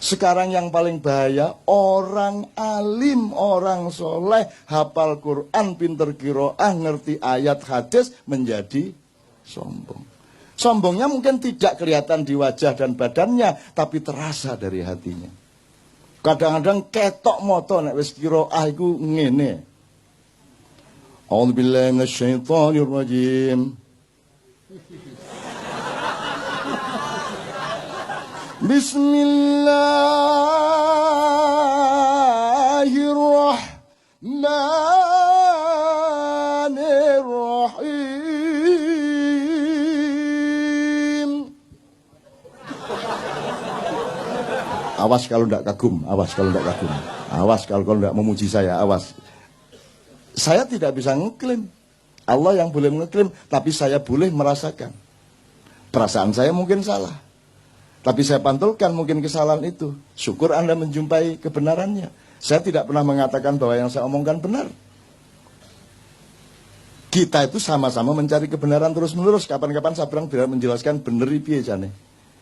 Sekarang yang paling bahaya, orang alim, orang soleh, hafal Quran, pinter qiraah, ngerti ayat hadis, menjadi sombong. Sombongnya mungkin tidak kelihatan di wajah dan badannya, tapi terasa dari hatinya. Kadang-kadang ketok moto nek wis qiraah iku ngene. A'udzubillahi minasyaitonirrajim. Bismillahirrahmanirrahim. Awas kalau tidak kagum, awas kalau tidak kagum. Awas kalau tidak memuji saya, awas. Saya tidak bisa ngeklaim. Allah yang boleh ngeklaim, tapi saya boleh merasakan. Perasaan saya mungkin salah. Tapi saya pantulkan mungkin kesalahan itu. Syukur Anda menjumpai kebenarannya. Saya tidak pernah mengatakan bahwa yang saya omongkan benar. Kita itu sama-sama mencari kebenaran terus-menerus. Kapan-kapan saya pernah menjelaskan bener piye jane.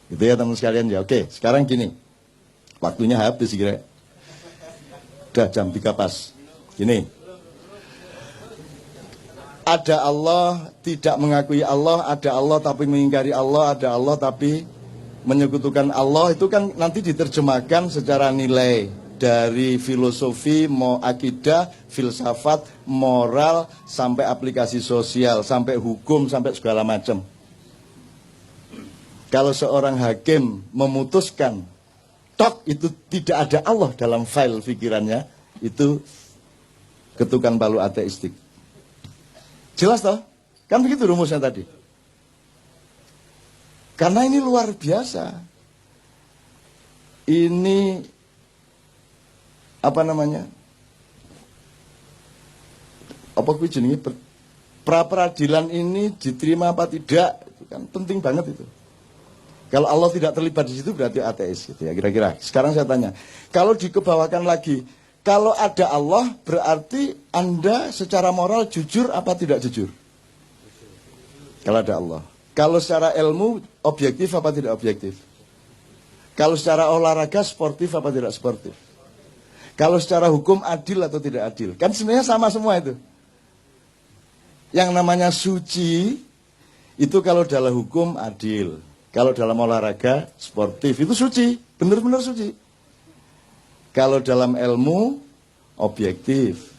Gitu ya teman sekalian ya. Oke, sekarang gini. Waktunya habis kira. Udah jam 3 pas. Gini. Ada Allah, tidak mengakui Allah. Ada Allah tapi mengingkari Allah. Ada Allah tapi menyekutukan Allah. Itu kan nanti diterjemahkan secara nilai. Dari filosofi, akidah, filsafat, moral, sampai aplikasi sosial, sampai hukum, sampai segala macam. Kalau seorang hakim memutuskan tok itu tidak ada Allah dalam file pikirannya, itu ketukan palu ateistik. Jelas toh? Kan begitu rumusnya tadi. Karena ini luar biasa. Ini apa namanya? Apa gue jenenge pra peradilan ini diterima apa tidak? Itu kan penting banget itu. Kalau Allah tidak terlibat di situ berarti ateis gitu ya kira-kira. Sekarang saya tanya, kalau dikebawakan lagi, kalau ada Allah berarti Anda secara moral jujur apa tidak jujur? Kalau ada Allah. Kalau secara ilmu objektif apa tidak objektif? Kalau secara olahraga sportif apa tidak sportif? Kalau secara hukum adil atau tidak adil? Kan sebenarnya sama semua itu. Yang namanya suci itu kalau dalam hukum adil. Kalau dalam olahraga sportif itu suci, benar-benar suci. Kalau dalam ilmu objektif,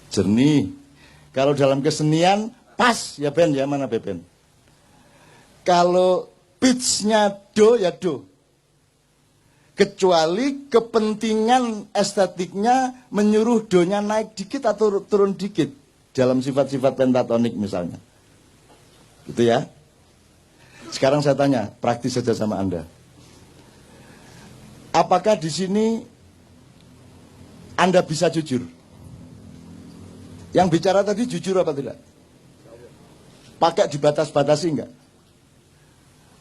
jernih. Kalau dalam kesenian pas ya Ben ya, mana Ben? Kalau pitch-nya do ya do. Kecuali kepentingan estetiknya menyuruh do-nya naik dikit atau turun dikit dalam sifat-sifat pentatonik misalnya. Gitu ya. Sekarang saya tanya, praktis saja sama Anda. Apakah di sini Anda bisa jujur? Yang bicara tadi jujur apa tidak? Pakai dibatas-batasi enggak?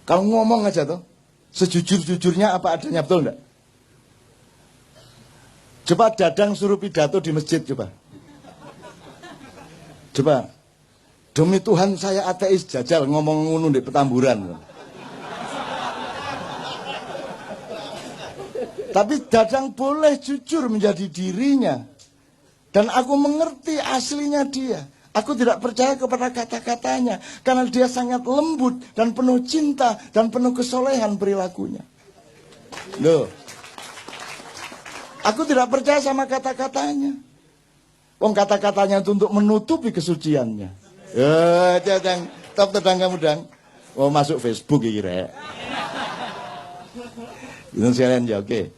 Kalau ngomong aja tuh, sejujur-jujurnya apa adanya, betul enggak? Coba Dadang suruh pidato di masjid, coba. Coba. Demi Tuhan saya ateis, jajal ngomong ngono di Petamburan. Tapi Dadang boleh jujur menjadi dirinya. Dan aku mengerti aslinya dia. Aku tidak percaya kepada kata-katanya. Karena dia sangat lembut dan penuh cinta dan penuh kesolehan perilakunya. Loh. Aku tidak percaya sama kata-katanya. Wong kata-katanya itu untuk menutupi kesuciannya. Dadang, top tedang kamu dang. Oh masuk Facebook ya kira. Itu sekalian ya, oke.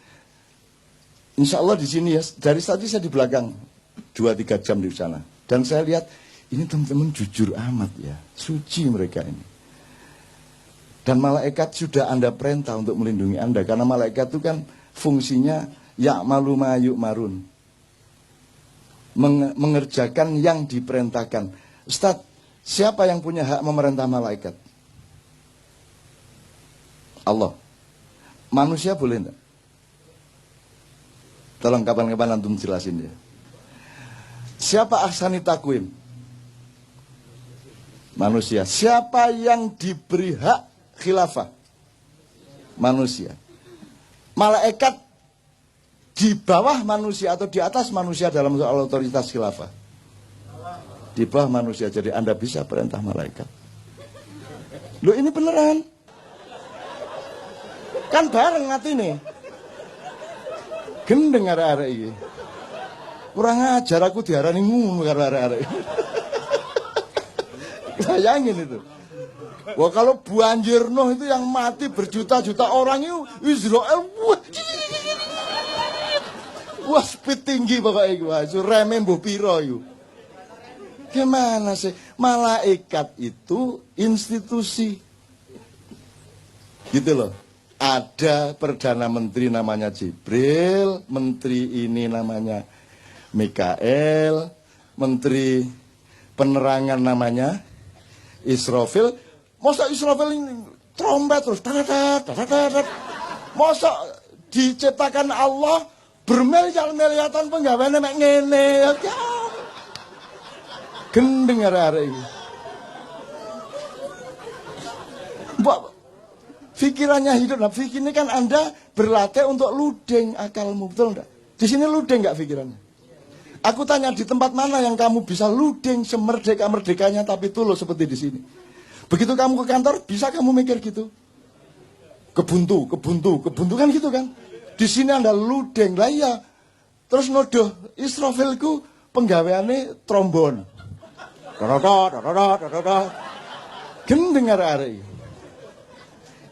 Insya Allah di sini ya, dari tadi saya di belakang 2-3 jam di sana. Dan saya lihat, ini teman-teman jujur amat ya. Suci mereka ini. Dan malaikat sudah Anda perintah untuk melindungi Anda. Karena malaikat itu kan fungsinya ya'malu ma yu'marun. Mengerjakan yang diperintahkan. Ustaz, siapa yang punya hak memerintah malaikat? Allah. Manusia boleh enggak? Tolong kapan-kapan antum jelasin ya. Siapa ahsani takwim? Manusia. Siapa yang diberi hak khilafah? Manusia. Malaikat di bawah manusia atau di atas manusia dalam soal otoritas khilafah? Di bawah manusia, jadi Anda bisa perintah malaikat. Loh ini beneran. Kan bareng hati nih. Gendeng arek-arek iki. Kurang ajar aku diarani ngono karo arek-arek. Bayangin itu. Wah kalau banjir Nuh itu yang mati berjuta-juta orang itu Israel. Wah speed tinggi pokoknya itu. Wah remeh mbuh piro itu. Gimana sih? Malaikat itu institusi. Gitu loh. Ada Perdana Menteri namanya Jibril, Menteri ini namanya Mikael, Menteri Penerangan namanya Israfil. Masa Israfil ini trompet terus, masa diciptakan Allah bermiliar-miliatan penggaweane mek ngene ya. Gendeng arek-arek iki. Mbok pikirannya hidup. Nah, ini kan Anda berlatih untuk ludeng akalmu, betul enggak? Di sini ludeng enggak pikirannya? Aku tanya di tempat mana yang kamu bisa ludeng semerdeka-merdekanya tapi tulus seperti di sini. Begitu kamu ke kantor, bisa kamu mikir gitu? Kebuntu kan gitu kan? Di sini Anda ludeng lah ya. Terus nodoh Israfilku penggaweane trombon. Gendeng arek-arek.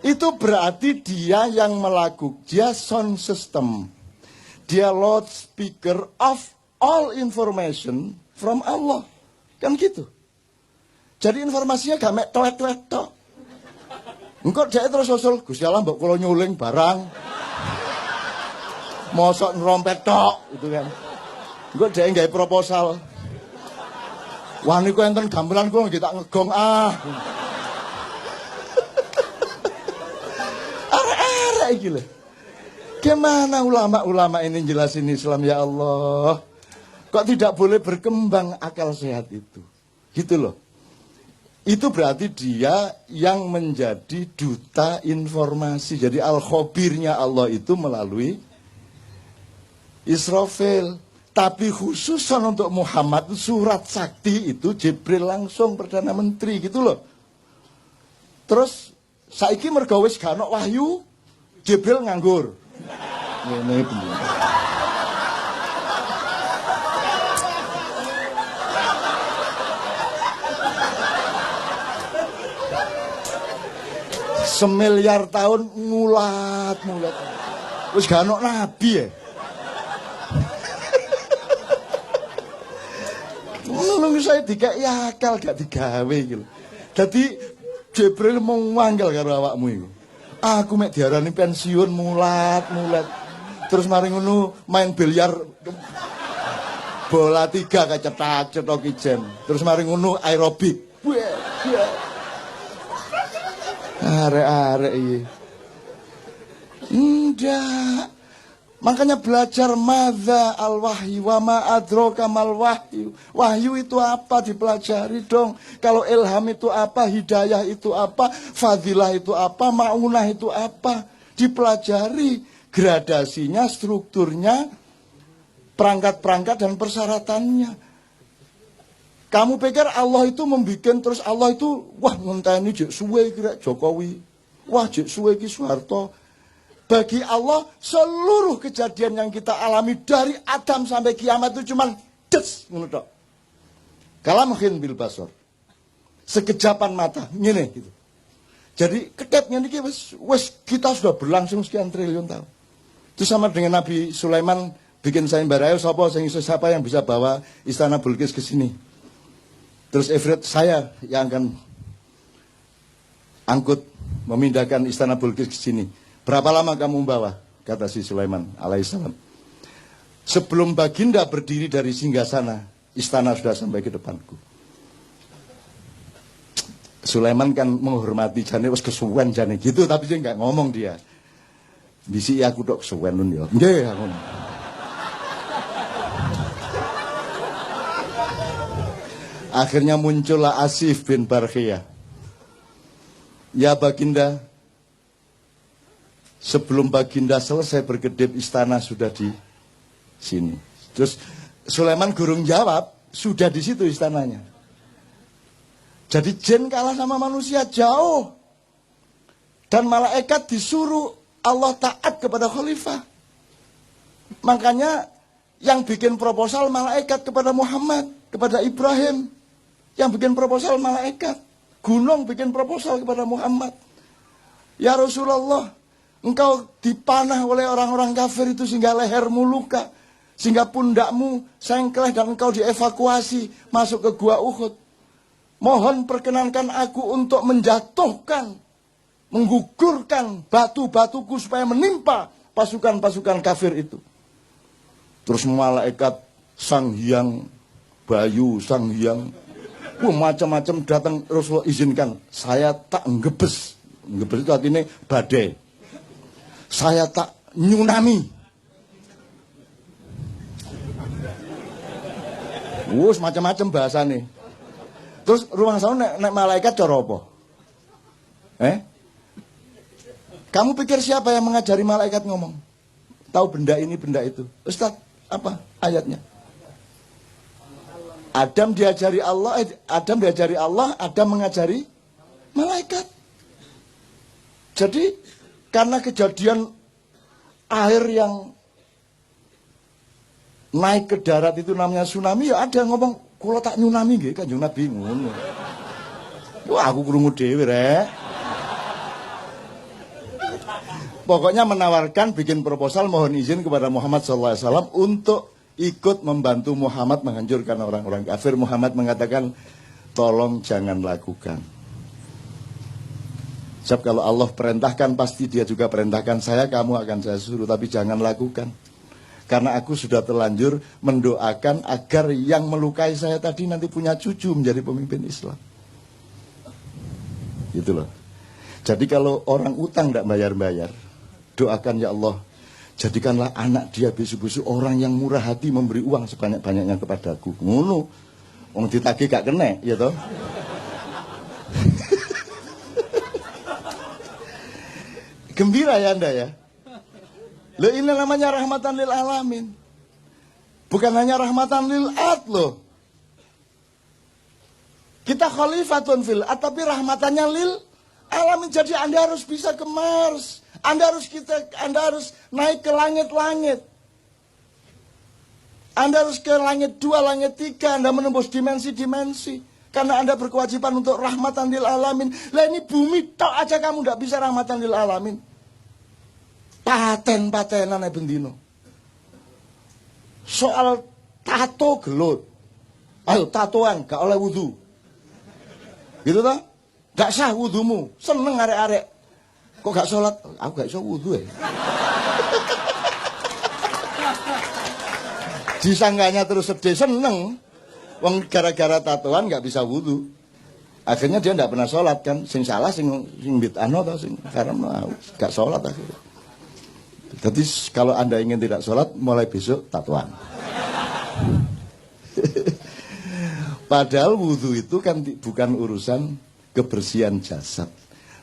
Itu berarti dia yang melakukan, dia sound system. Dia loudspeaker of all information from Allah. Kan gitu. Jadi informasinya gak mek toet-toet tok. Engko dhek terus usul, Gusti Allah mbok kula nyuling barang. Mosok nerompet tok gitu kan. Engko dhek gawe proposal. Wah niku enten gamelan kula nggih tak ngegong ah. Arek-arek iki lho. Gimana ulama-ulama ini jelasin Islam ya Allah? Kok tidak boleh berkembang akal sehat itu? Gitu loh. Itu berarti dia yang menjadi duta informasi. Jadi al-khabirnya Allah itu melalui Israfil. Tapi khususan untuk Muhammad surat sakti itu Jibril langsung Perdana Menteri gitu loh. Terus saiki mergo wis gak ono wahyu, Jibril nganggur. Ngene bener. Semiliar tahun ngulat. Wis gak ono nabi ya. Nulung saya dikek akal gak digawe gitu. Jadi Jibril mau manggil karo awakmu iku. Aku mek diarani pensiun mulat. Terus mari ngono main biliar bola 3 kecetak-cetok ijen. Terus mari ngono aerobik. Arek-arek iki. Ndak. Makanya belajar madza al-wahyu wa ma adraka mal wahyu. Wahyu itu apa dipelajari dong. Kalau ilham itu apa, hidayah itu apa, fadilah itu apa, maunah itu apa, dipelajari gradasinya, strukturnya, perangkat-perangkat dan persyaratannya. Kamu pikir Allah itu membuat terus Allah itu wah ngenteni jek suwe kira Jokowi. Wah jek suwe ki Soeharto. Bagi Allah seluruh kejadian yang kita alami dari Adam sampai kiamat itu cuman des ngono tok. Kalamhin bil basar. Sekejapan mata, ngene gitu. Jadi ketepnya niki wis kita sudah berlangsung sekian triliun tahun. Itu sama dengan Nabi Sulaiman bikin sayembara siapa yang bisa bawa istana Bilqis ke sini. Terus Ifrit saya yang akan angkut memindahkan istana Bilqis ke sini. Berapa lama kamu membawa? Kata si Sulaiman alaihissalam. Sebelum baginda berdiri dari singgasana, istana sudah sampai ke depanku. Sulaiman kan menghormati jane wis kesuwen jane gitu, tapi dia nggak ngomong dia. Bisi aku tok kesuwen nun ya. Nggih aku. Akhirnya muncullah Asif bin Barkhiyah. Ya baginda, Sebelum Baginda selesai berkedip, istana sudah di sini. Terus Sulaiman gurung jawab, sudah di situ istananya. Jadi jin kalah sama manusia jauh. Dan malaikat disuruh Allah taat kepada khalifah. Makanya yang bikin proposal malaikat kepada Muhammad, kepada Ibrahim. Yang bikin proposal malaikat. Gunung bikin proposal kepada Muhammad. Ya Rasulullah, engkau dipanah oleh orang-orang kafir itu sehingga lehermu luka. Sehingga pundakmu sengkleh dan engkau dievakuasi masuk ke gua Uhud. Mohon perkenankan aku untuk menjatuhkan, menggugurkan batu-batuku supaya menimpa pasukan-pasukan kafir itu. Terus malaikat Sang Hyang Bayu, Sang Hyang, macam-macam datang. Rasulullah izinkan, saya tak ngebes. Ngebes itu artinya badai. Saya tak nyunami. Macam-macam bahasa nih. Terus ruang sana nek malaikat cara apa? Kamu pikir siapa yang mengajari malaikat ngomong? Tahu benda ini, benda itu. Ustaz, apa ayatnya? Adam diajari Allah, Adam mengajari malaikat. Jadi karena kejadian air yang naik ke darat itu namanya tsunami, ya ada ngomong, kula tak nyunami nggih Kanjeng Nabi ngono. Wah, aku krungu dhewe rek. Pokoknya menawarkan bikin proposal mohon izin kepada Muhammad SAW untuk ikut membantu Muhammad menghancurkan orang-orang kafir. Muhammad mengatakan, tolong jangan lakukan. Sebab kalau Allah perintahkan pasti dia juga perintahkan saya, kamu akan saya suruh, tapi jangan lakukan. Karena aku sudah terlanjur mendoakan agar yang melukai saya tadi nanti punya cucu menjadi pemimpin Islam. Gitu loh. Jadi kalau orang utang tidak bayar-bayar, doakan ya Allah, jadikanlah anak dia besok-besok orang yang murah hati memberi uang sebanyak-banyaknya kepadaku. Ngono. Wong ditagih gak kena, ya toh? Gembira ya Anda ya. Loh, ini namanya rahmatan lil alamin. Bukan hanya rahmatan lil ad loh. Kita khalifatun fil ad, tapi rahmatannya lil alamin. Jadi Anda harus bisa ke Mars. Anda harus naik ke langit-langit. Anda harus ke langit 2, langit 3. Anda menembus dimensi-dimensi. Karena Anda berkewajiban untuk rahmatan lil alamin. Lah ini bumi tok aja kamu tidak bisa rahmatan lil alamin. Paten-patenan bendino. Soal tato gelut. Ayo tatoan gak oleh wudu. Gitu toh? Gak sah wudumu. Seneng arek-arek. Kok gak sholat? Aku gak iso wudu ya. Disangganya terus sedih, seneng. Wong gara-gara tatoan gak bisa wudu. Akhirnya dia gak pernah sholat kan. Sing salah sing bid'ano atau sing karena gak sholat akhirnya. Jadi kalau Anda ingin tidak sholat, mulai besok tatoan. Padahal wudhu itu kan bukan urusan kebersihan jasad,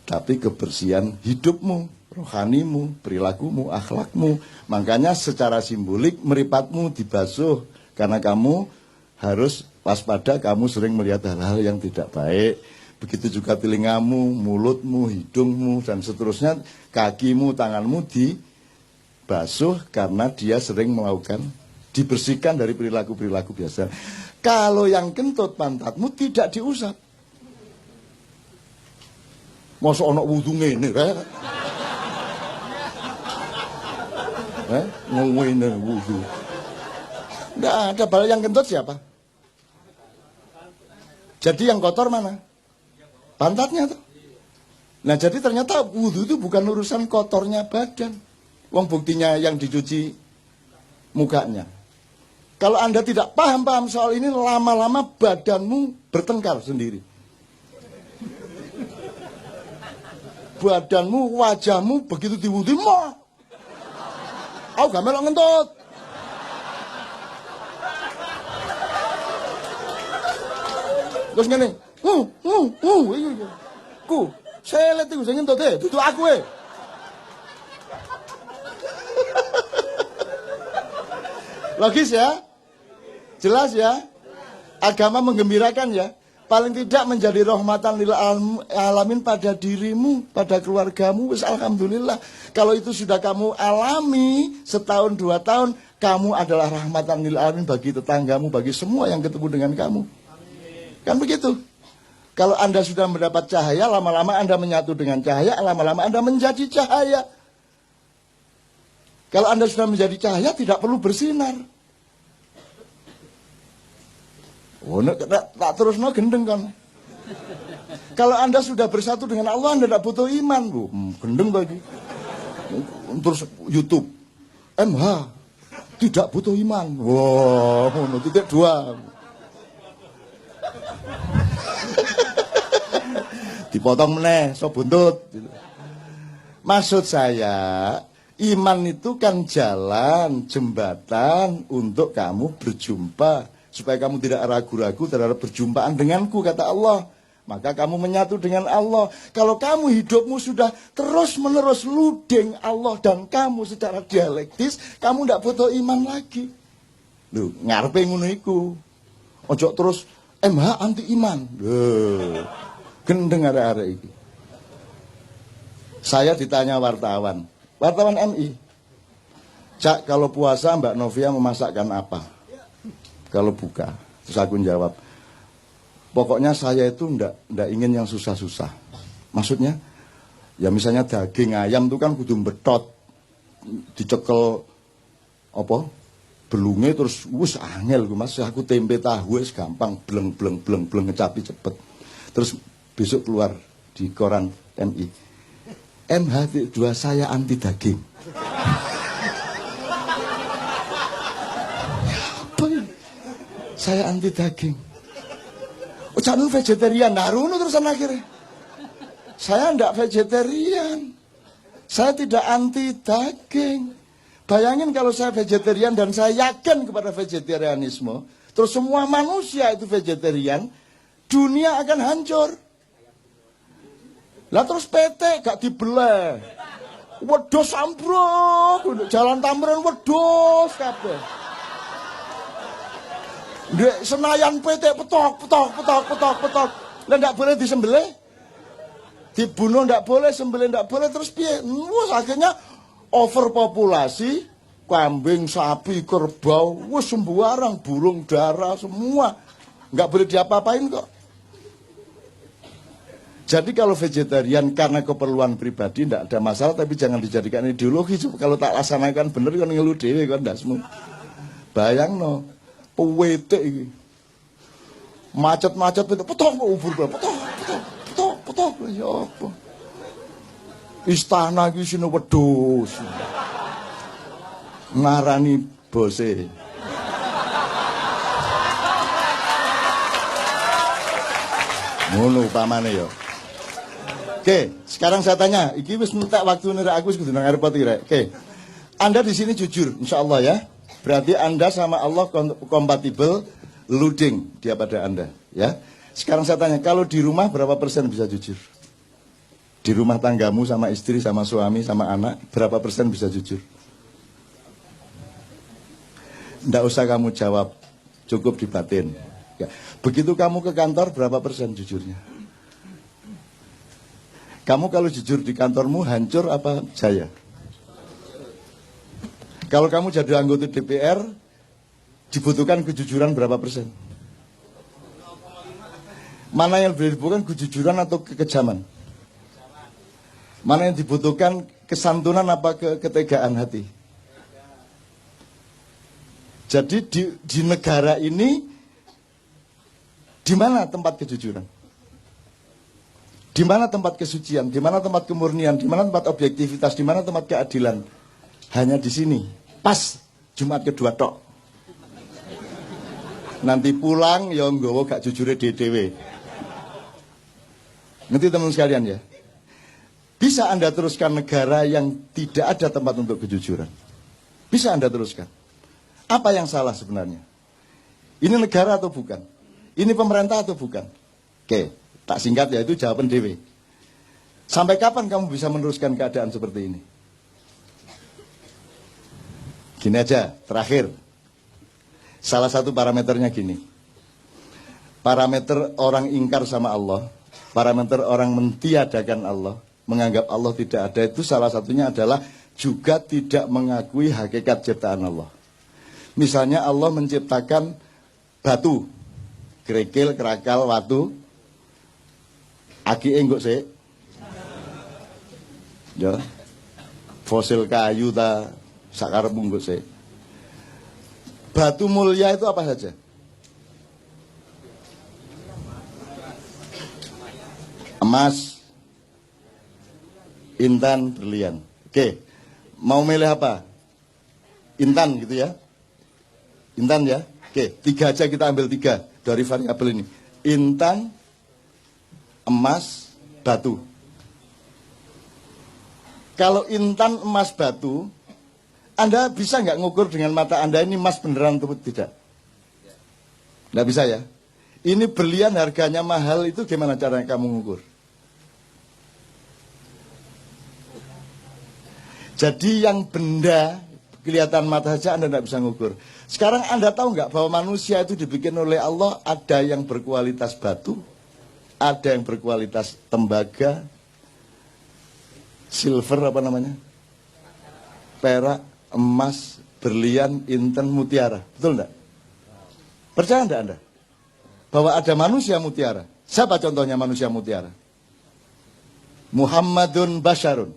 tapi kebersihan hidupmu, rohanimu, perilakumu, akhlakmu. Makanya secara simbolik meripatmu dibasuh, karena kamu harus waspada, kamu sering melihat hal-hal yang tidak baik. Begitu juga telingamu, mulutmu, hidungmu, dan seterusnya, kakimu, tanganmu dibasuh karena dia sering melakukan, dibersihkan dari perilaku-perilaku biasa. Kalau yang kentut pantatmu tidak diusap. Masa ana wudu ngene rek. Ngene wudu. Enggak ada, bal yang kentut siapa? Jadi yang kotor mana? Pantatnya tuh. Nah, jadi ternyata wudu itu bukan urusan kotornya badan. Wong buktinya yang dicuci mukanya. Kalau Anda tidak paham soal ini, lama-lama badanmu bertengkar sendiri. Badanmu, wajahmu begitu diwudu, mah. Aku gak melok ngentut. Terus ngene, iya. Ku, selet iku sing ngentut duduk aku Logis ya? Jelas ya? Agama menggembirakan ya? Paling tidak menjadi rahmatan lil alamin pada dirimu, pada keluargamu, wis alhamdulillah. Kalau itu sudah kamu alami setahun 2 tahun, kamu adalah rahmatan lil alamin bagi tetanggamu, bagi semua yang ketemu dengan kamu. Kan begitu? Kalau Anda sudah mendapat cahaya, lama-lama Anda menyatu dengan cahaya, lama-lama Anda menjadi cahaya. Kalau Anda sudah menjadi cahaya, tidak perlu bersinar. Oh, tak terus gendeng kan. Kalau Anda sudah bersatu dengan Allah, Anda tidak butuh iman. Gendeng lagi. Terus YouTube. MH. Tidak butuh iman. Wow, 2. Dipotong meneh, so buntut. Maksud saya, iman itu kan jalan, jembatan untuk kamu berjumpa. Supaya kamu tidak ragu-ragu terhadap perjumpaan denganku, kata Allah. Maka kamu menyatu dengan Allah. Kalau kamu hidupmu sudah terus-menerus ludeng Allah dan kamu secara dialektis, kamu tidak butuh iman lagi. Loh, ngarepe ngono iku. Ojo terus MH anti iman. Loh, gendeng arek-arek iki. Saya ditanya wartawan MI. Cak, kalau puasa Mbak Novia memasakkan apa? Kalau buka, terus aku jawab, pokoknya saya itu ndak ingin yang susah-susah. Maksudnya, ya misalnya daging ayam itu kan kudu betot, dicekel apa? Belunge terus wis angel Mas, aku tempe tahu wis gampang, bleng ngecapi cepet. Terus besok keluar di koran MI. MH2 saya anti daging. Saya anti daging. Oh, jangan vegetarian. Naruno terusan akhirnya. Saya enggak vegetarian. Saya tidak anti daging. Bayangin kalau saya vegetarian dan saya yakin kepada vegetarianisme, terus semua manusia itu vegetarian, dunia akan hancur. Lah terus PT gak dibelah. Wedhus ambruk, jalan Tamrin wedhus kabeh. Senayan PT petok. Lah ndak boleh disembelih. Dibunuh ndak boleh, sembelih ndak boleh, terus piye? Wes akhirnya overpopulasi, kambing, sapi, kerbau, wes sembarang, burung dara semua. Nggak boleh diapa-apain kok. Jadi kalau vegetarian karena keperluan pribadi ndak ada masalah, tapi jangan dijadikan ideologi. Kalau tak laksanakan bener kan ngeluh dhewe kan ndasmu. Bayangno. Pewetek iki. Macet-macet petok ubur petok ya apa. Istana iki sine wedhus. Ngarani bose. Ngono upamane ya. Oke, sekarang saya tanya, iki wis entek waktune rek aku wis kudu nang airport iki rek. Oke. Anda di sini jujur insyaallah ya. Berarti Anda sama Allah kompatibel, luding dia pada Anda, ya. Sekarang saya tanya, kalau di rumah berapa persen bisa jujur? Di rumah tanggamu sama istri, sama suami, sama anak, berapa persen bisa jujur? Nggak usah kamu jawab, cukup di batin. Ya. Begitu kamu ke kantor, berapa persen jujurnya? Kamu kalau jujur di kantormu, hancur apa jaya? Kalau kamu jadi anggota DPR, dibutuhkan kejujuran berapa persen? Mana yang lebih dibutuhkan, kejujuran atau kekejaman? Mana yang dibutuhkan, kesantunan apa ketegaan hati? Jadi di negara ini, di mana tempat kejujuran? Di mana tempat kesucian? Di mana tempat kemurnian? Di mana tempat objektivitas? Di mana tempat keadilan? Hanya di sini. Pas Jumat kedua tok. Nanti pulang ya nggawa gak jujure dhewe. Ngerti teman sekalian ya? Bisa Anda teruskan negara yang tidak ada tempat untuk kejujuran. Bisa Anda teruskan. Apa yang salah sebenarnya? Ini negara atau bukan? Ini pemerintah atau bukan? Oke, tak singkat ya, itu jawaban dewe. Sampai kapan kamu bisa meneruskan keadaan seperti ini? Gini aja, terakhir. Salah satu parameternya gini. Parameter orang ingkar sama Allah, parameter orang mentiadakan Allah, menganggap Allah tidak ada, itu salah satunya adalah juga tidak mengakui hakikat ciptaan Allah. Misalnya Allah menciptakan batu, kerikil, kerakal, watu, aki enggak sih? Ya. Fosil kayu ta sakarepmu enggak sih? Batu mulia itu apa saja? Emas, intan, berlian. Oke, mau milih apa? Intan gitu ya? Intan ya? Oke, 3 aja, kita ambil 3 dari variabel ini. Intan, emas, batu. Kalau intan, emas, batu, Anda bisa nggak ngukur dengan mata Anda ini emas beneran atau tidak? Nggak bisa ya? Ini berlian harganya mahal, itu gimana caranya kamu ngukur? Jadi yang benda kelihatan mata saja Anda tidak bisa ngukur. Sekarang Anda tahu nggak bahwa manusia itu dibikin oleh Allah, ada yang berkualitas batu, ada yang berkualitas tembaga, silver apa namanya, perak, emas, berlian, intan, mutiara. Betul enggak? Percaya enggak Anda? Bahwa ada manusia mutiara. Siapa contohnya manusia mutiara? Muhammadun Basyarun.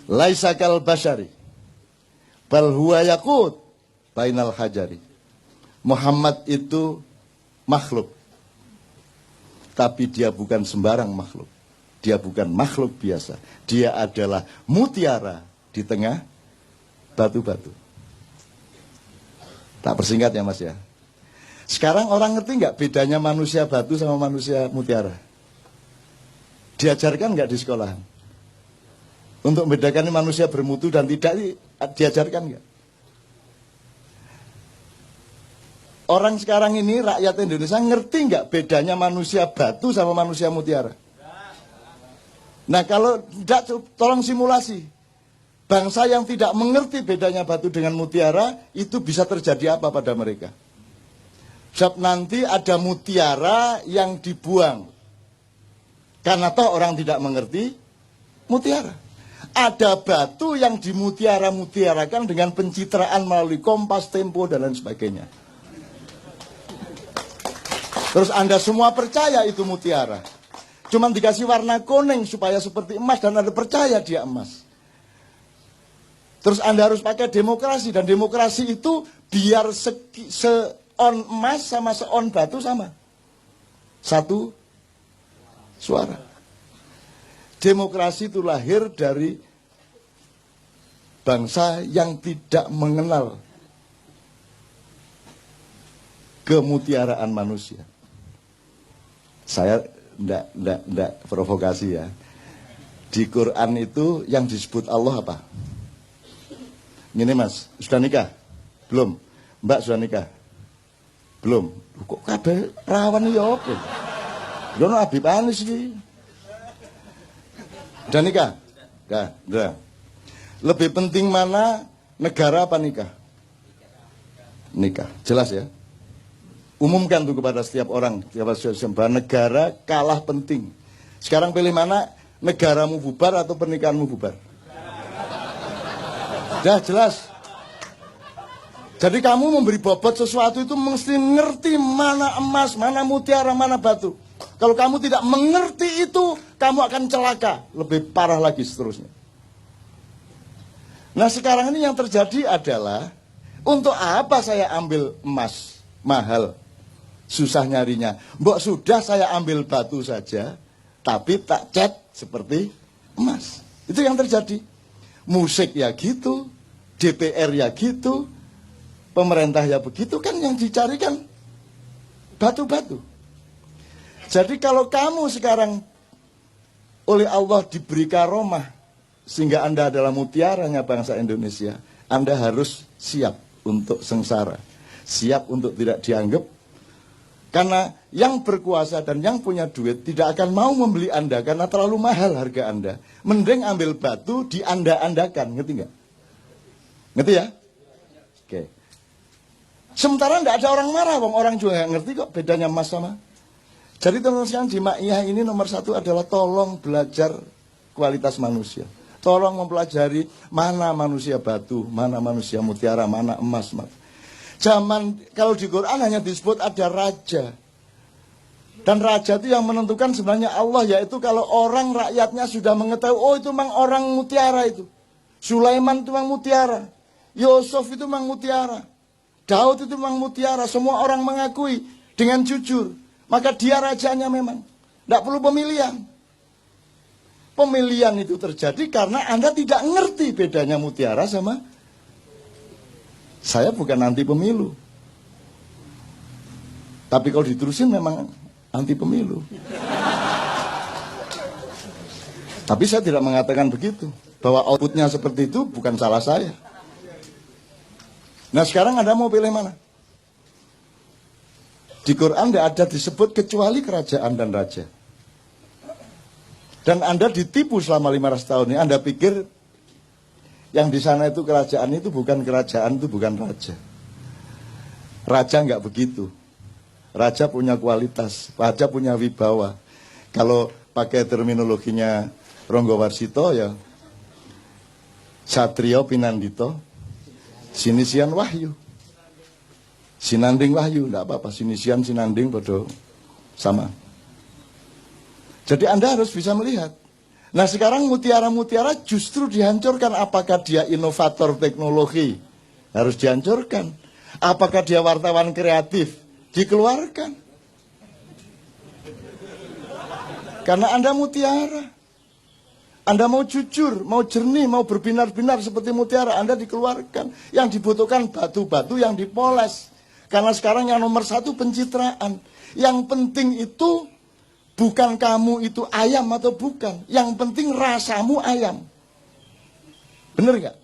Laisa kal basyari. Bal huwa yaqut bainal hajari. Muhammad itu makhluk. Tapi dia bukan sembarang makhluk. Dia bukan makhluk biasa. Dia adalah mutiara di tengah batu-batu. Tak persingkat ya Mas ya. Sekarang orang ngerti nggak bedanya manusia batu sama manusia mutiara? Diajarkan nggak di sekolahan? Untuk membedakan manusia bermutu dan tidak, diajarkan nggak? Orang sekarang ini, rakyat Indonesia, ngerti nggak bedanya manusia batu sama manusia mutiara? Nah kalau tidak, tolong simulasi. Bangsa yang tidak mengerti bedanya batu dengan mutiara, itu bisa terjadi apa pada mereka? Sebab nanti ada mutiara yang dibuang. Karena toh orang tidak mengerti mutiara. Ada batu yang dimutiara-mutiarakan dengan pencitraan melalui Kompas, Tempo, dan lain sebagainya. Terus Anda semua percaya itu mutiara. Cuman dikasih warna kuning supaya seperti emas dan Anda percaya dia emas. Terus Anda harus pakai demokrasi. Dan demokrasi itu biar seon emas sama seon batu sama. Satu suara. Demokrasi itu lahir dari bangsa yang tidak mengenal kemutiaraan manusia. Saya tidak provokasi ya. Di Quran itu yang disebut Allah apa? Ini Mas, sudah nikah? Belum. Mbak sudah nikah? Belum. Kok kabeh rawan ya opo? Yo no Habib Anis iki. Sudah nikah? Sudah. Lebih penting mana, negara apa nikah? Nikah, jelas ya. Umumkan tuh kepada setiap orang, bahwa negara kalah penting. Sekarang pilih mana, negaramu bubar atau pernikahanmu bubar? Dah jelas. Jadi kamu memberi bobot sesuatu itu mesti ngerti mana emas, mana mutiara, mana batu. Kalau kamu tidak mengerti itu, kamu akan celaka. Lebih parah lagi seterusnya. Nah sekarang ini yang terjadi adalah, untuk apa saya ambil emas mahal, susah nyarinya. Mbok sudah saya ambil batu saja, tapi tak cat seperti emas. Itu yang terjadi. Musik ya gitu, DPR ya gitu, pemerintah ya begitu, kan yang dicarikan batu-batu. Jadi kalau kamu sekarang oleh Allah diberi karomah, sehingga Anda adalah mutiaranya bangsa Indonesia, Anda harus siap untuk sengsara, siap untuk tidak dianggap. Karena yang berkuasa dan yang punya duit tidak akan mau membeli Anda karena terlalu mahal harga Anda. Mending ambil batu di Anda-andakan, ngerti nggak? Ngerti ya? Oke. Sementara tidak ada orang marah, orang juga nggak ngerti kok bedanya emas sama. Jadi teman-teman di Ma'iyah ini nomor satu adalah tolong belajar kualitas manusia. Tolong mempelajari mana manusia batu, mana manusia mutiara, mana emas. Zaman kalau di Quran hanya disebut ada raja. Dan raja itu yang menentukan sebenarnya Allah, yaitu kalau orang rakyatnya sudah mengetahui, oh itu memang orang mutiara itu. Sulaiman itu memang mutiara. Yusuf itu memang mutiara. Daud itu memang mutiara. Semua orang mengakui dengan jujur. Maka dia rajanya memang. Tidak perlu pemilihan. Pemilihan itu terjadi karena Anda tidak ngerti bedanya mutiara sama. Saya bukan anti pemilu. Tapi kalau diterusin memang anti pemilu. Tapi saya tidak mengatakan begitu. Bahwa outputnya seperti itu bukan salah saya. Nah sekarang Anda mau pilih mana? Di Quran tidak ada disebut kecuali kerajaan dan raja. Dan Anda ditipu selama 500 tahun ini. Anda pikir yang di sana itu kerajaan itu bukan kerajaan, itu bukan raja. Raja nggak begitu. Raja punya kualitas, raja punya wibawa. Kalau pakai terminologinya Ronggo Warsito ya Satrio Pinandito, Sinisian Wahyu. Sinanding Wahyu, enggak apa-apa, Sinisian, Sinanding bodoh sama. Jadi Anda harus bisa melihat. Nah sekarang mutiara-mutiara justru dihancurkan. Apakah dia inovator teknologi? Harus dihancurkan. Apakah dia wartawan kreatif? Dikeluarkan. Karena Anda mutiara. Anda mau jujur, mau jernih, mau berbinar-binar seperti mutiara, Anda dikeluarkan. Yang dibutuhkan batu-batu yang dipoles. Karena sekarang yang nomor satu pencitraan. Yang penting itu bukan kamu itu ayam atau bukan. Yang penting rasamu ayam. Benar nggak?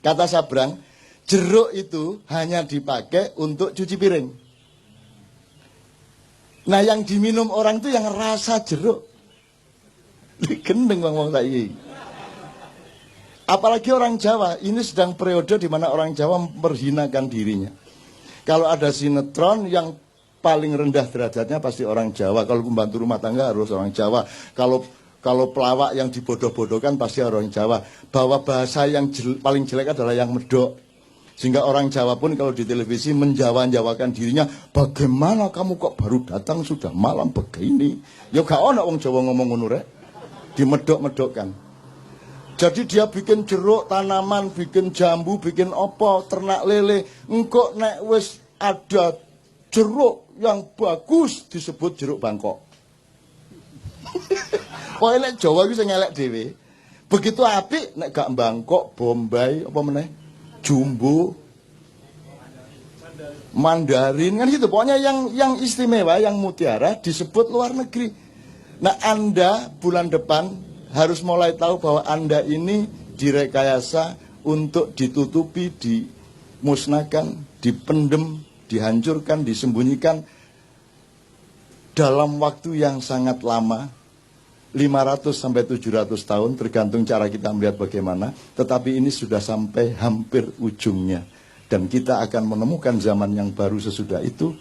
Kata Sabrang, jeruk itu hanya dipakai untuk cuci piring. Nah yang diminum orang itu yang rasa jeruk. Gendeng bang saiki. Apalagi orang Jawa, ini sedang periode di mana orang Jawa memperhinakan dirinya. Kalau ada sinetron yang paling rendah derajatnya pasti orang Jawa. Kalau pembantu rumah tangga harus orang Jawa. Kalau pelawak yang dibodoh-bodohkan pasti orang Jawa. Bahwa bahasa yang paling jelek adalah yang medok. Sehingga orang Jawa pun kalau di televisi menjawa-jawakan dirinya, bagaimana kamu kok baru datang sudah malam begini? Ya gak ono wong Jawa ngomong ngono rek. Dimedok-medokkan. Jadi dia bikin jeruk, tanaman, bikin jambu, bikin opo, ternak lele. Engkau nek wis ada jeruk yang bagus disebut jeruk Bangkok. Pokoknya nek Jawa itu ngelek dewe. Begitu apik nek gak Bangkok, Bombay, apa meneh? Jumbo, Mandarin kan gitu. Pokoknya yang istimewa, yang mutiara disebut luar negeri. Nah Anda bulan depan harus mulai tahu bahwa Anda ini direkayasa untuk ditutupi, dimusnahkan, dipendem, dihancurkan, disembunyikan dalam waktu yang sangat lama, 500 sampai 700 tahun tergantung cara kita melihat bagaimana, tetapi ini sudah sampai hampir ujungnya dan kita akan menemukan zaman yang baru sesudah itu.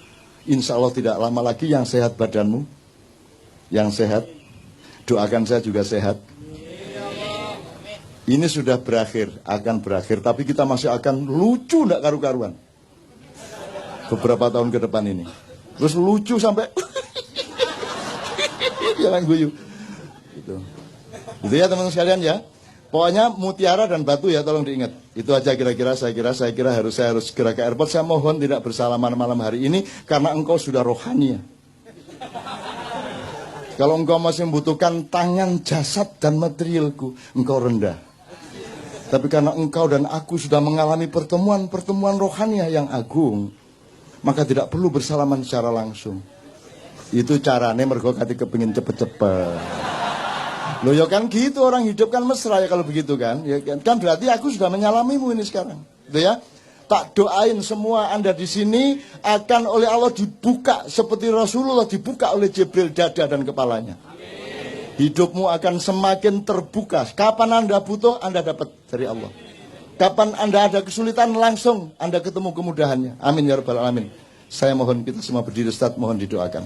Insya Allah tidak lama lagi. Yang sehat badanmu, yang sehat, doakan saya juga sehat. Ini sudah berakhir, akan berakhir, tapi kita masih akan lucu ndak karu-karuan beberapa tahun ke depan ini. Terus lucu sampai jangan guyu. Itu ya teman-teman sekalian ya. Pokoknya mutiara dan batu ya tolong diingat. Itu aja kira-kira saya kira saya harus segera ke airport. Saya mohon tidak bersalaman malam hari ini karena engkau sudah rohani ya. Kalau engkau masih membutuhkan tangan, jasad dan materialku, engkau rendah. Tapi karena engkau dan aku sudah mengalami pertemuan rohania yang agung, maka tidak perlu bersalaman secara langsung. Itu caranya mergo kati kepingin cepet-cepet. Loh ya kan gitu, orang hidup kan mesra ya kalau begitu kan. Ya kan berarti aku sudah menyalamimu ini sekarang. Gitu ya. Tak doain semua Anda di sini akan oleh Allah dibuka seperti Rasulullah dibuka oleh Jibril dada dan kepalanya. Hidupmu akan semakin terbuka. Kapan Anda butuh, Anda dapat dari Allah. Kapan Anda ada kesulitan, langsung Anda ketemu kemudahannya. Amin ya rabbal alamin. Saya mohon kita semua berdiri, Ustaz, mohon didoakan.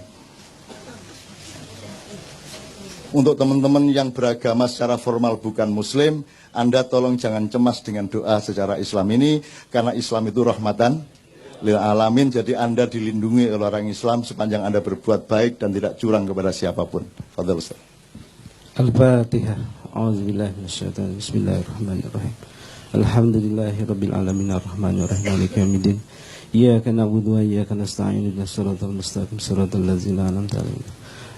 Untuk teman-teman yang beragama secara formal bukan muslim, Anda tolong jangan cemas dengan doa secara Islam ini, karena Islam itu rahmatan lil alamin. Jadi Anda dilindungi oleh orang Islam sepanjang Anda berbuat baik dan tidak curang kepada siapapun. Fadhil Ustaz. Al-Fatihah. A'udzubillahi minasyaitonir rajim. Bismillahirrahmanirrahim. Alhamdulillahirabbil alamin arrahmanir rahim maliki yaumiddin. Iyyaka na'budu wa iyyaka nasta'in ihdinas siratal mustaqim siratal ladzina an'amta 'alaihim.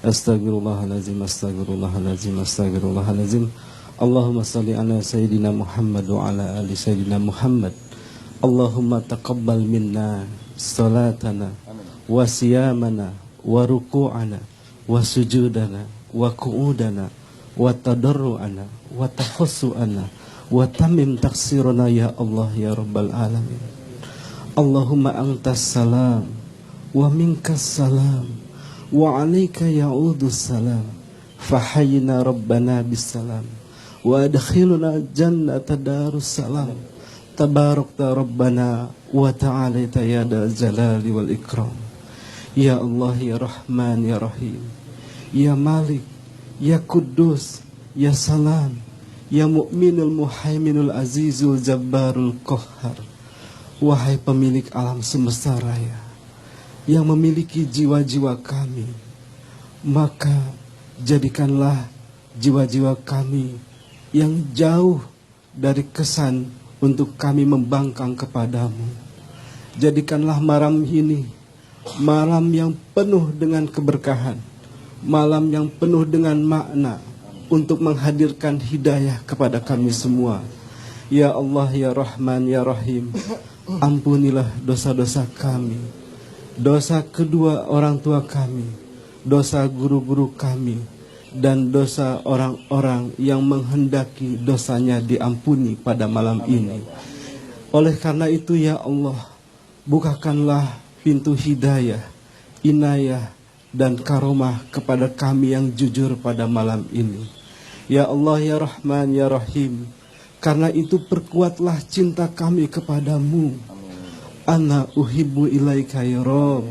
Astaghfirullahalazim astaghfirullahalazim astaghfirullahalazim. Allahumma shalli ala sayyidina Muhammad wa ala ali sayyidina Muhammad. Allahumma taqabbal minna salatana wa siyamana wa ruku'ana wa sujudana wa qu'udana wa tadarru'ana wa tahassu'ana wa tamim taksirana ya Allah ya rabbal alamin. Allahumma antas salam wa minkas salam wa alayka ya'udus salam fahayyina rabbana bis salam wa adkhilna jannata darus salam tabarakta rabbana wa ta'alaita ya dal jalali wal ikram. Ya Allah ya Rahman ya Rahim, ya Malik ya Kudus ya Salam, ya Mu'minul Muhaiminul Azizul Jabbarul Qahhar. Wahai pemilik alam semesta raya yang memiliki jiwa-jiwa kami, maka jadikanlah jiwa-jiwa kami yang jauh dari kesan untuk kami membangkang kepadamu. Jadikanlah malam ini malam yang penuh dengan keberkahan, malam yang penuh dengan makna untuk menghadirkan hidayah kepada kami semua. Ya Allah ya Rahman ya Rahim, ampunilah dosa-dosa kami, dosa kedua orang tua kami, dosa guru-guru kami, dan dosa orang-orang yang menghendaki dosanya diampuni pada malam ini. Oleh karena itu ya Allah, bukakanlah pintu hidayah, inayah, dan karomah kepada kami yang jujur pada malam ini. Ya Allah ya Rahman ya Rahim, karena itu perkuatlah cinta kami kepadamu. Ana uhibbu ilaika ya Rabb,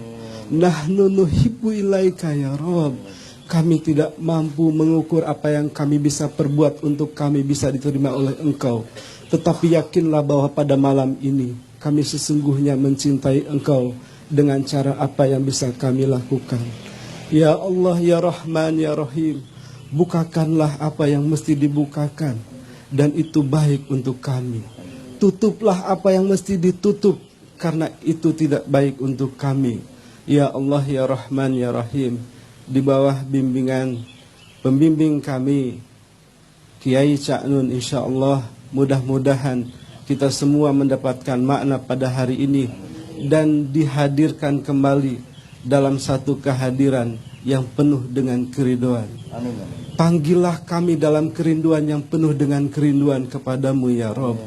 nahnu nuhibbu ilaika ya Rabb. Kami tidak mampu mengukur apa yang kami bisa perbuat untuk kami bisa diterima oleh Engkau. Tetapi yakinlah bahwa pada malam ini kami sesungguhnya mencintai Engkau dengan cara apa yang bisa kami lakukan. Ya Allah ya Rahman ya Rahim, bukakanlah apa yang mesti dibukakan, dan itu baik untuk kami. Tutuplah apa yang mesti ditutup, karena itu tidak baik untuk kami. Ya Allah ya Rahman ya Rahim, di bawah bimbingan pembimbing kami Kiai Ca'nun, insyaallah mudah-mudahan kita semua mendapatkan makna pada hari ini dan dihadirkan kembali dalam satu kehadiran yang penuh dengan kerinduan. Amin. Panggillah kami dalam kerinduan yang penuh dengan kerinduan kepadamu ya Rob,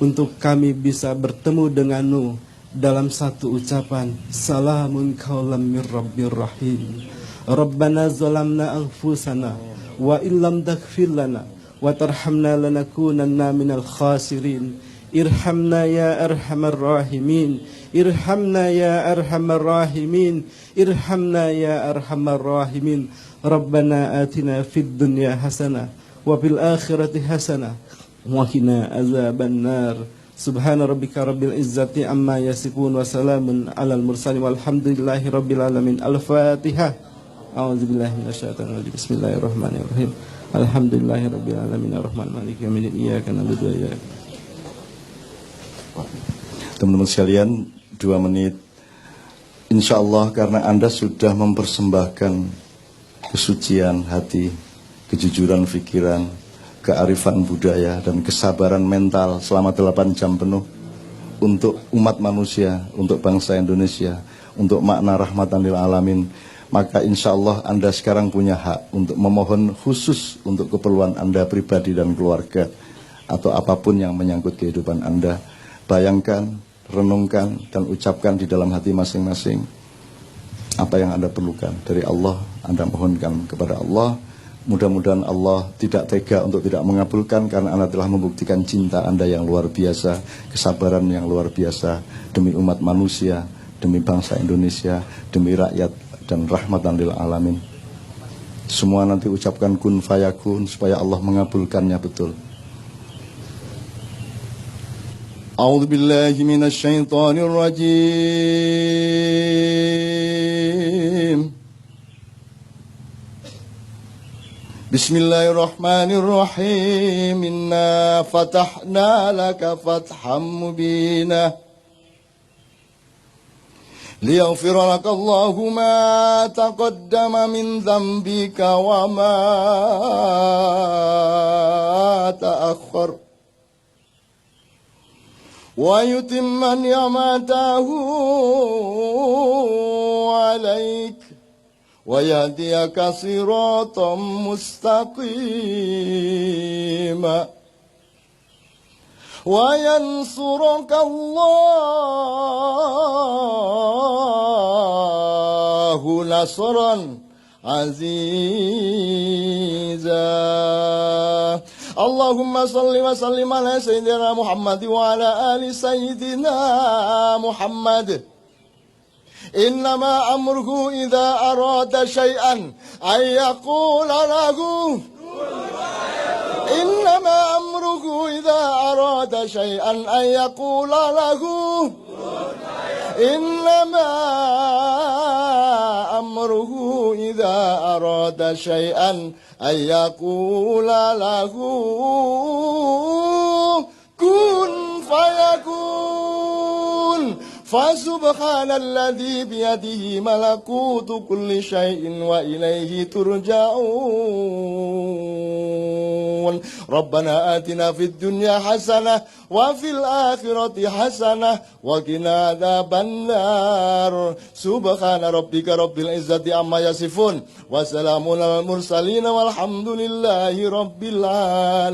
untuk kami bisa bertemu denganmu dalam satu ucapan, salamun qaulam mir rabbir rahim. Rabbana zalamna anfusana wa illam taghfir lana wa tarhamna lanakunanna minal khasirin. Irhamna ya arhamar rahimin, irhamna ya arhamar rahimin, irhamna ya arhamar rahimin. Rabbana atina fid dunya hasanah wa fil akhirati hasanah wa qina azabannar. Subhana rabbika rabbil izzati amma yasifun wa salamun alal mursalin walhamdulillahi rabbil alamin. Al-Fatihah. A'udzubillahi minasyaitonir rajim. Bismillahirrahmanirrahim. Alhamdulillahi rabbil alamin arrahmanir rahim maliki yaumiddin. Iyyaka na'budu wa iyyaka. Teman-teman sekalian, 2 menit. Insya Allah karena Anda sudah mempersembahkan kesucian hati, kejujuran pikiran, kearifan budaya, dan kesabaran mental selama 8 jam penuh untuk umat manusia, untuk bangsa Indonesia, untuk makna rahmatan lil alamin, maka insya Allah Anda sekarang punya hak untuk memohon khusus untuk keperluan Anda pribadi dan keluarga, atau apapun yang menyangkut kehidupan Anda. Bayangkan, renungkan, dan ucapkan di dalam hati masing-masing apa yang Anda perlukan dari Allah. Anda mohonkan kepada Allah Mudah-mudahan Allah tidak tega untuk tidak mengabulkan, karena Anda telah membuktikan cinta Anda yang luar biasa, kesabaran yang luar biasa demi umat manusia, demi bangsa Indonesia, demi rakyat, dan rahmatan lil alamin. Semua nanti ucapkan kun fayakun supaya Allah mengabulkannya betul. A'udzu billahi minasy syaithanir rajim. Bismillahirrahmanirrahim. Inna fatahna laka fatham mubina liyaghfira laka Allahu ma taqaddama min dhanbika wa ma ta'akhkhar wa yutimma ni'matahu 'alaik wa yahdiyaka siratan mustaqima wa yansuraka Allahu nasran aziza. Allahumma salli wa sallim ala sayyidina Muhammad wa ala ali sayyidina Muhammad. Innama amruhu idza arada syai'an ay yaqula lahu Innama amruhu idza arada syai'an ay yaqula lahu Innama amruhu idza arada syai'an ay yaqula lahu kun fayakun. Fasubhanalladzi biyadihi malakutu kulli syai'in wa ilaihi turja'un. Rabbana atina fid dunya hasanah wa fil akhirati hasanah wa qina adzabannar. Subhana rabbika rabbil izzati amma yasifun wa salamun alal mursalin walhamdulillahi rabbil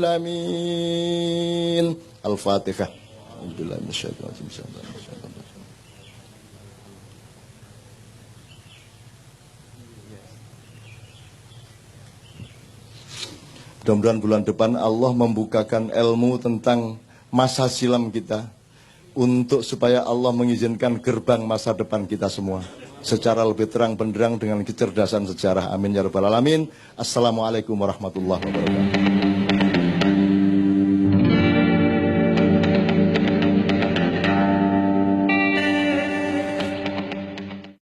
alamin. Al-Fatihah. Alhamdulillah minasyaitonir rajim. Mudah-mudahan bulan depan Allah membukakan ilmu tentang masa silam kita, untuk supaya Allah mengizinkan gerbang masa depan kita semua secara lebih terang benderang dengan kecerdasan sejarah. Amin ya rabbal alamin. Assalamualaikum warahmatullahi wabarakatuh.